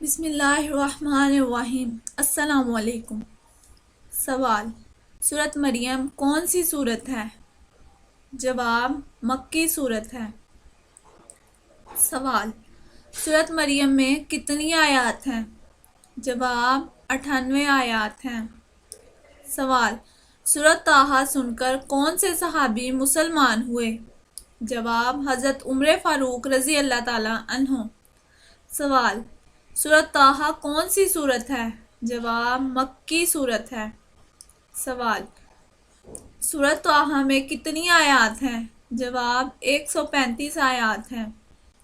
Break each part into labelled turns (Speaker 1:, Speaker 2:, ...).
Speaker 1: بسم اللہ الرحمن الرحیم۔ السلام علیکم۔ سوال: سورۃ مریم کون سی سورت ہے؟ جواب: مکی سورت ہے۔ سوال: سورۃ مریم میں کتنی آیات ہیں؟ جواب: 98 آیات ہیں۔ سوال: سورۃ طٰہٰ سن کر کون سے صحابی مسلمان ہوئے؟ جواب: حضرت عمر فاروق رضی اللہ تعالیٰ عنہ۔ سوال: سورۃ طٰہٰ کون سی سورت ہے؟ جواب: مکی سورت ہے۔ سوال: سورۃ طٰہٰ میں کتنی آیات ہیں؟ جواب: 135 آیات ہیں۔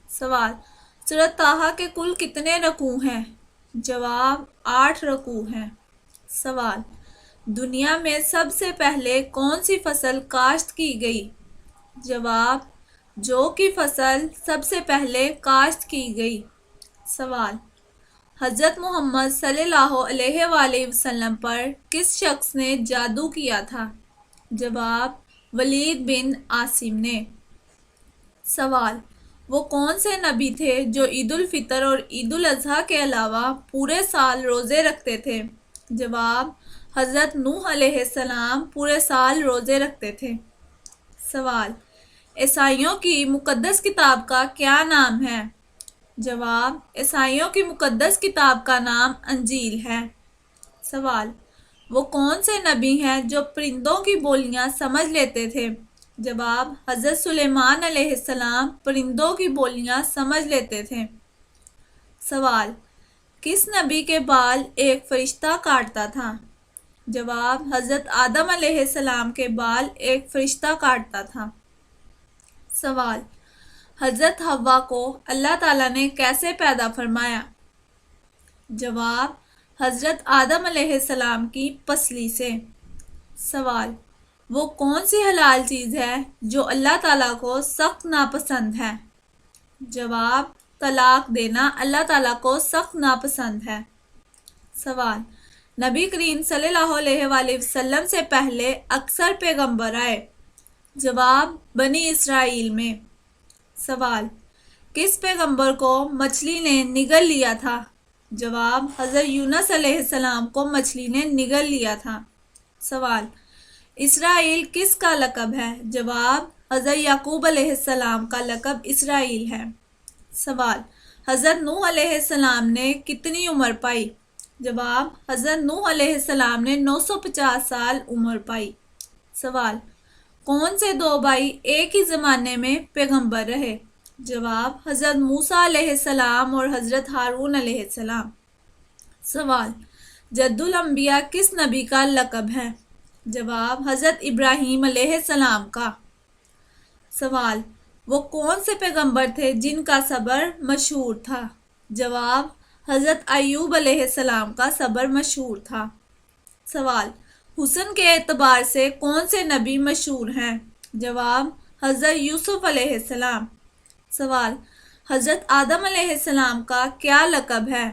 Speaker 1: سوال: سورۃ طٰہٰ کے کل کتنے رکوع ہیں؟ جواب: 8 رکوع ہیں۔ سوال: دنیا میں سب سے پہلے کون سی فصل کاشت کی گئی؟ جواب: جو کی فصل سب سے پہلے کاشت کی گئی۔ سوال: حضرت محمد صلی اللہ علیہ وآلہ وسلم پر کس شخص نے جادو کیا تھا؟ جواب: ولید بن عاصم نے۔ سوال: وہ کون سے نبی تھے جو عید الفطر اور عید الاضحیٰ کے علاوہ پورے سال روزے رکھتے تھے؟ جواب: حضرت نوح علیہ السلام پورے سال روزے رکھتے تھے۔ سوال: عیسائیوں کی مقدس کتاب کا کیا نام ہے؟ جواب: عیسائیوں کی مقدس کتاب کا نام انجیل ہے۔ سوال: وہ کون سے نبی ہیں جو پرندوں کی بولیاں سمجھ لیتے تھے؟ جواب: حضرت سلیمان علیہ السلام پرندوں کی بولیاں سمجھ لیتے تھے۔ سوال: کس نبی کے بال ایک فرشتہ کاٹتا تھا؟ جواب: حضرت آدم علیہ السلام کے بال ایک فرشتہ کاٹتا تھا۔ سوال: حضرت حوا کو اللہ تعالیٰ نے کیسے پیدا فرمایا؟ جواب: حضرت آدم علیہ السلام کی پسلی سے۔ سوال: وہ کون سی حلال چیز ہے جو اللہ تعالیٰ کو سخت ناپسند ہے؟ جواب: طلاق دینا اللہ تعالیٰ کو سخت ناپسند ہے۔ سوال: نبی کریم صلی اللہ علیہ وآلہ وسلم سے پہلے اکثر پیغمبر آئے؟ جواب: بنی اسرائیل میں۔ سوال: کس پیغمبر کو مچھلی نے نگل لیا تھا؟ جواب: حضرت یونس علیہ السلام کو مچھلی نے نگل لیا تھا۔ سوال: اسرائیل کس کا لقب ہے؟ جواب: حضرت یعقوب علیہ السلام کا لقب اسرائیل ہے۔ سوال: حضرت نوح علیہ السلام نے کتنی عمر پائی؟ جواب: حضرت نوح علیہ السلام نے 950 سال عمر پائی۔ سوال: کون سے 2 بھائی ایک ہی زمانے میں پیغمبر رہے؟ جواب: حضرت موسیٰ علیہ السلام اور حضرت ہارون علیہ السلام۔ سوال: جد الانبیاء کس نبی کا لقب ہے؟ جواب: حضرت ابراہیم علیہ السلام کا۔ سوال: وہ کون سے پیغمبر تھے جن کا صبر مشہور تھا؟ جواب: حضرت ایوب علیہ السلام کا صبر مشہور تھا۔ سوال: حسن کے اعتبار سے کون سے نبی مشہور ہیں؟ جواب: حضرت یوسف علیہ السلام۔ سوال: حضرت آدم علیہ السلام کا کیا لقب ہے؟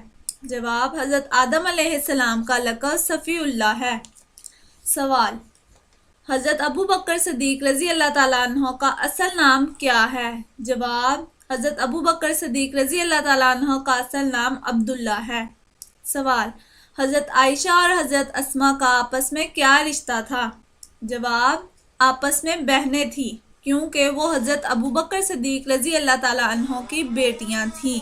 Speaker 1: جواب: حضرت آدم علیہ السلام کا لقب صفی اللہ ہے۔ سوال: حضرت ابو بکر صدیق رضی اللہ تعالیٰ عنہ کا اصل نام کیا ہے؟ جواب: حضرت ابو بکر صدیق رضی اللہ تعالیٰ عنہ کا اصل نام عبداللہ ہے۔ سوال: حضرت عائشہ اور حضرت اسماء کا آپس میں کیا رشتہ تھا؟ جواب: آپس میں بہنیں تھیں کیونکہ وہ حضرت ابو بکر صدیق رضی اللہ تعالیٰ عنہ کی بیٹیاں تھیں۔